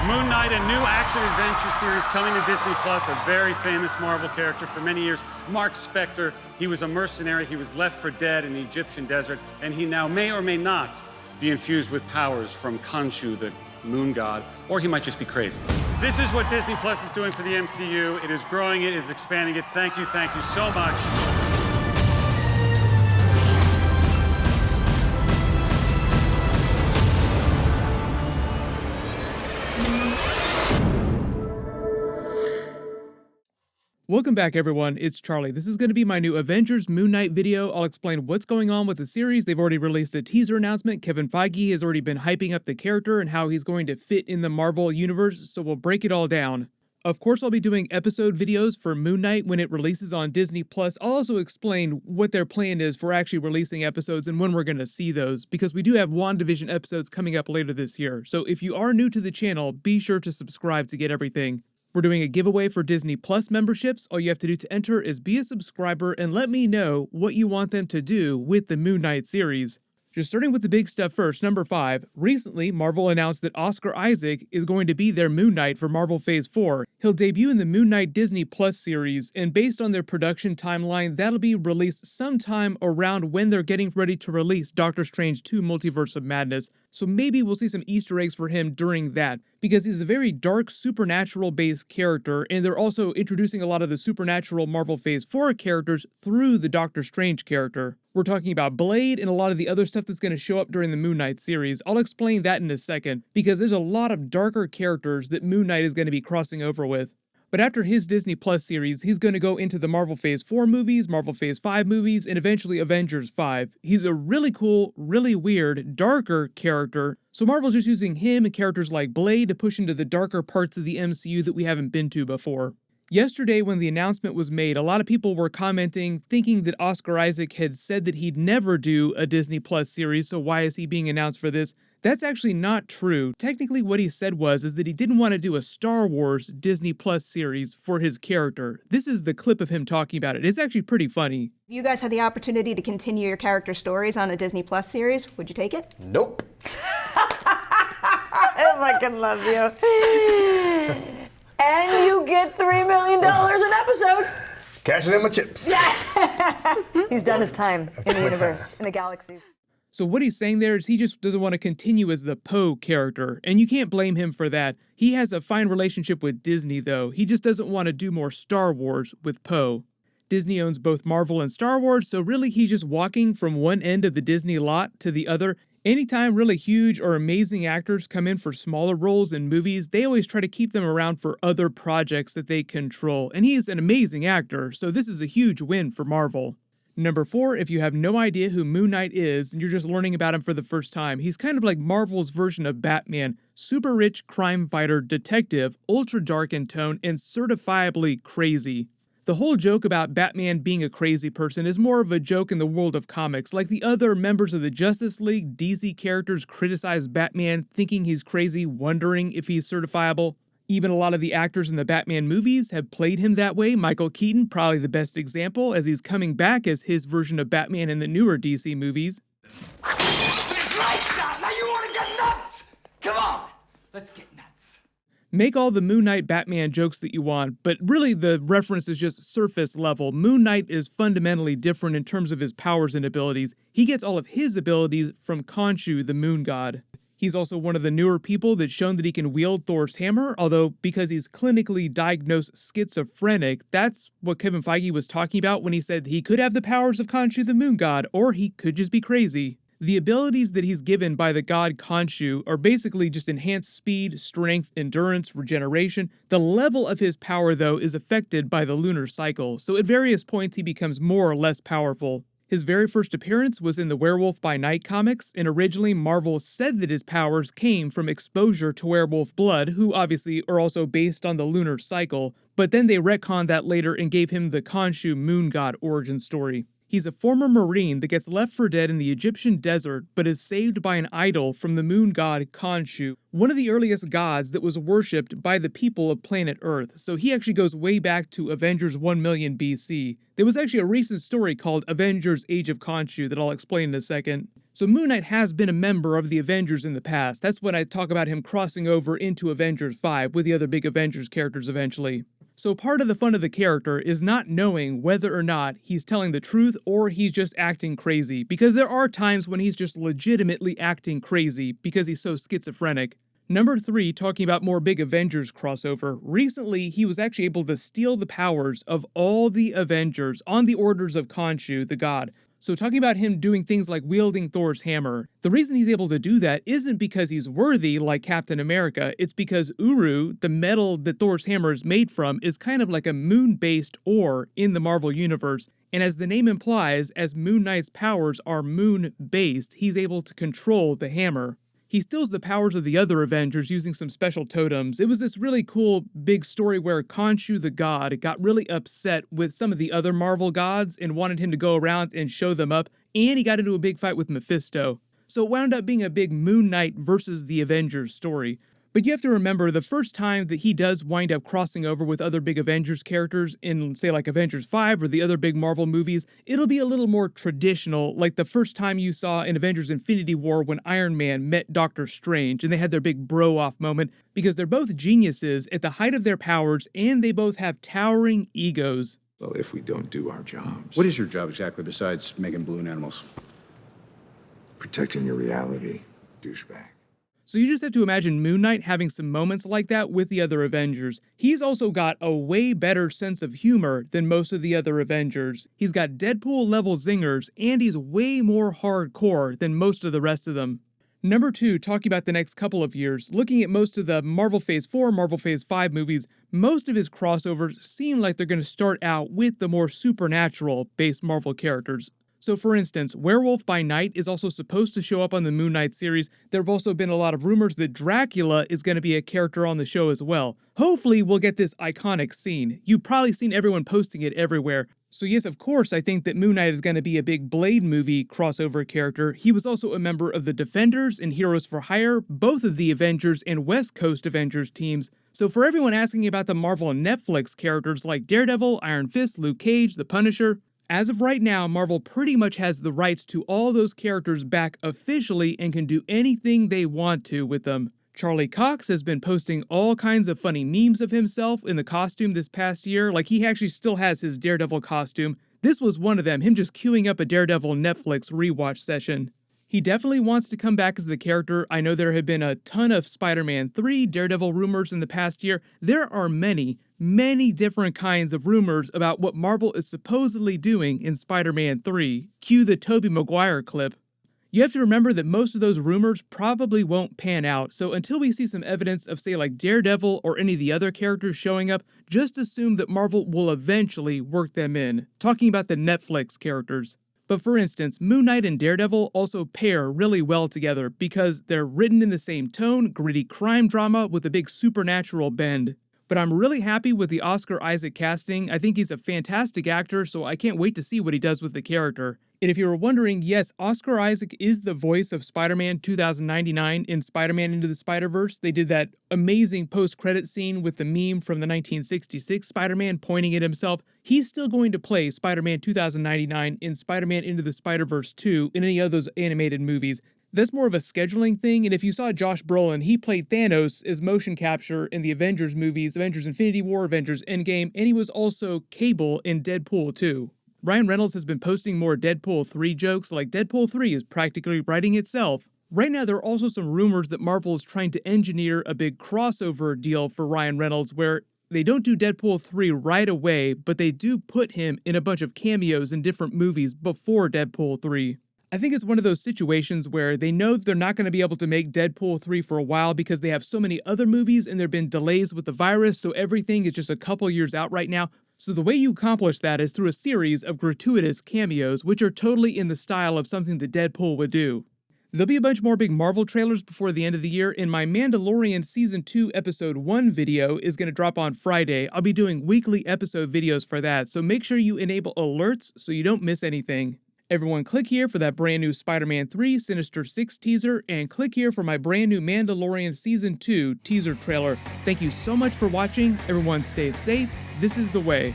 Moon Knight, a new action-adventure series coming to Disney+, a very famous Marvel character for many years, Mark Spector. He was a mercenary. He was left for dead in the Egyptian desert, and he now may or may not be infused with powers from Khonshu, the moon god, or he might just be crazy. This is what Disney Plus is doing for the MCU. It is growing it, it is expanding it. Thank you so much. Welcome back, everyone. It's Charlie. This is going to be my new Avengers Moon Knight video. I'll explain what's going on with the series. They've already released a teaser announcement. Kevin Feige has already been hyping up the character and how he's going to fit in the Marvel universe, so we'll break it all down. Of course, I'll be doing episode videos for Moon Knight when it releases on Disney+. I'll also explain what their plan is for actually releasing episodes and when we're going to see those, because we do have WandaVision episodes coming up later this year. So if you are new to the channel, be sure to subscribe to get everything. We're doing a giveaway for Disney Plus memberships. All you have to do to enter is be a subscriber and let me know what you want them to do with the Moon Knight series. Just starting with the big stuff first, number 5. Recently, Marvel announced that Oscar Isaac is going to be their Moon Knight for Marvel Phase 4. He'll debut in the Moon Knight Disney Plus series, and based on their production timeline, that'll be released sometime around when they're getting ready to release Doctor Strange 2 Multiverse of Madness. So maybe we'll see some Easter eggs for him during that, because he's a very dark, supernatural-based character, and they're also introducing a lot of the supernatural Marvel Phase 4 characters through the Doctor Strange character. We're talking about Blade and a lot of the other stuff that's going to show up during the Moon Knight series. I'll explain that in a second, because there's a lot of darker characters that Moon Knight is going to be crossing over with. But after his Disney Plus series, he's going to go into the Marvel Phase 4 movies, Marvel Phase 5 movies, and eventually Avengers 5. He's a really cool, really weird, darker character, so Marvel's just using him and characters like Blade to push into the darker parts of the MCU that we haven't been to before. Yesterday, when the announcement was made, a lot of people were commenting, thinking that Oscar Isaac had said that he'd never do a Disney Plus series, so why is he being announced for this? That's actually not true. Technically, what he said is that he didn't want to do a Star Wars Disney Plus series for his character. This is the clip of him talking about it. It's actually pretty funny. If you guys had the opportunity to continue your character stories on a Disney Plus series, would you take it? Nope. I fucking love you. And you get $3 million an episode. Cashing in my chips. Yeah. He's done his time in the universe, in the galaxies. So what he's saying there is he just doesn't want to continue as the Poe character, and you can't blame him for that. He has a fine relationship with Disney, though. He just doesn't want to do more Star Wars with Poe. Disney owns both Marvel and Star Wars, so really he's just walking from one end of the Disney lot to the other. Anytime really huge or amazing actors come in for smaller roles in movies, they always try to keep them around for other projects that they control. And he is an amazing actor, so this is a huge win for Marvel. Number 4, if you have no idea who Moon Knight is and you're just learning about him for the first time, he's kind of like Marvel's version of Batman. Super rich crime fighter, detective, ultra dark in tone, and certifiably crazy. The whole joke about Batman being a crazy person is more of a joke in the world of comics. Like the other members of the Justice League, DC characters criticize Batman, thinking he's crazy, wondering if he's certifiable. Even a lot of the actors in the Batman movies have played him that way. Michael Keaton, probably the best example, as he's coming back as his version of Batman in the newer DC movies. Right shot! Now you want to get nuts! Come on! Let's get nuts. Make all the Moon Knight Batman jokes that you want, but really the reference is just surface level. Moon Knight is fundamentally different in terms of his powers and abilities. He gets all of his abilities from Khonshu, the moon god. He's also one of the newer people that's shown that he can wield Thor's hammer, although because he's clinically diagnosed schizophrenic, that's what Kevin Feige was talking about when he said he could have the powers of Khonshu, the moon god, or he could just be crazy. The abilities that he's given by the god Khonshu are basically just enhanced speed, strength, endurance, regeneration. The level of his power, though, is affected by the lunar cycle, so at various points he becomes more or less powerful. His very first appearance was in the Werewolf by Night comics, and originally Marvel said that his powers came from exposure to werewolf blood, who obviously are also based on the lunar cycle, but then they retconned that later and gave him the Khonshu moon god origin story. He's a former Marine that gets left for dead in the Egyptian desert, but is saved by an idol from the moon god Khonshu, one of the earliest gods that was worshipped by the people of planet Earth, so he actually goes way back to Avengers 1 million BC. There was actually a recent story called Avengers Age of Khonshu that I'll explain in a second. So Moon Knight has been a member of the Avengers in the past. That's when I talk about him crossing over into Avengers 5 with the other big Avengers characters eventually. So part of the fun of the character is not knowing whether or not he's telling the truth or he's just acting crazy, because there are times when he's just legitimately acting crazy because he's so schizophrenic. Number 3, talking about more big Avengers crossover, recently he was actually able to steal the powers of all the Avengers on the orders of Khonshu, the god. So talking about him doing things like wielding Thor's hammer, the reason he's able to do that isn't because he's worthy like Captain America, it's because Uru, the metal that Thor's hammer is made from, is kind of like a moon-based ore in the Marvel Universe, and as the name implies, as Moon Knight's powers are moon-based, he's able to control the hammer. He steals the powers of the other Avengers using some special totems. It was this really cool big story where Khonshu the god got really upset with some of the other Marvel gods and wanted him to go around and show them up, and he got into a big fight with Mephisto. So it wound up being a big Moon Knight versus the Avengers story. But you have to remember, the first time that he does wind up crossing over with other big Avengers characters in, say, like Avengers 5 or the other big Marvel movies, it'll be a little more traditional, like the first time you saw in Avengers Infinity War when Iron Man met Doctor Strange and they had their big bro-off moment, because they're both geniuses at the height of their powers and they both have towering egos. Well, if we don't do our jobs... What is your job exactly besides making balloon animals? Protecting your reality, douchebag. So you just have to imagine Moon Knight having some moments like that with the other Avengers. He's also got a way better sense of humor than most of the other Avengers. He's got Deadpool-level zingers, and he's way more hardcore than most of the rest of them. Number 2, talking about the next couple of years, looking at most of the Marvel Phase 4, Marvel Phase 5 movies, most of his crossovers seem like they're going to start out with the more supernatural-based Marvel characters. So for instance, Werewolf by Night is also supposed to show up on the Moon Knight series. There have also been a lot of rumors that Dracula is going to be a character on the show as well. Hopefully we'll get this iconic scene. You've probably seen everyone posting it everywhere. So yes, of course, I think that Moon Knight is going to be a big Blade movie crossover character. He was also a member of the Defenders and Heroes for Hire, both of the Avengers and West Coast Avengers teams. So for everyone asking about the Marvel and Netflix characters like Daredevil, Iron Fist, Luke Cage, The Punisher, as of right now, Marvel pretty much has the rights to all those characters back officially and can do anything they want to with them. Charlie Cox has been posting all kinds of funny memes of himself in the costume this past year, like he actually still has his Daredevil costume. This was one of them, him just queuing up a Daredevil Netflix rewatch session. He definitely wants to come back as the character. I know there have been a ton of Spider-Man 3 Daredevil rumors in the past year. There are many different kinds of rumors about what Marvel is supposedly doing in Spider-Man 3. Cue the Tobey Maguire clip. You have to remember that most of those rumors probably won't pan out, so until we see some evidence of, say, like Daredevil or any of the other characters showing up, just assume that Marvel will eventually work them in. Talking about the Netflix characters. But for instance, Moon Knight and Daredevil also pair really well together because they're written in the same tone, gritty crime drama with a big supernatural bend. But I'm really happy with the Oscar Isaac casting. I think he's a fantastic actor, so I can't wait to see what he does with the character. And if you were wondering, yes, Oscar Isaac is the voice of Spider-Man 2099 in Spider-Man Into the Spider-Verse. They did that amazing post-credit scene with the meme from the 1966 Spider-Man pointing at himself. He's still going to play Spider-Man 2099 in Spider-Man Into the Spider-Verse 2 in any of those animated movies. That's more of a scheduling thing, and if you saw Josh Brolin, he played Thanos as motion capture in the Avengers movies, Avengers Infinity War, Avengers Endgame, and he was also Cable in Deadpool 2. Ryan Reynolds has been posting more Deadpool 3 jokes, like Deadpool 3 is practically writing itself. Right now, there are also some rumors that Marvel is trying to engineer a big crossover deal for Ryan Reynolds where they don't do Deadpool 3 right away, but they do put him in a bunch of cameos in different movies before Deadpool 3. I think it's one of those situations where they know they're not going to be able to make Deadpool 3 for a while because they have so many other movies and there have been delays with the virus, so everything is just a couple years out right now. So the way you accomplish that is through a series of gratuitous cameos, which are totally in the style of something that Deadpool would do. There'll be a bunch more big Marvel trailers before the end of the year, and my Mandalorian Season 2 Episode 1 video is going to drop on Friday. I'll be doing weekly episode videos for that, so make sure you enable alerts so you don't miss anything. Everyone click here for that brand new Spider-Man 3 Sinister 6 teaser, and click here for my brand new Mandalorian Season 2 teaser trailer. Thank you so much for watching. Everyone stay safe. This is the way.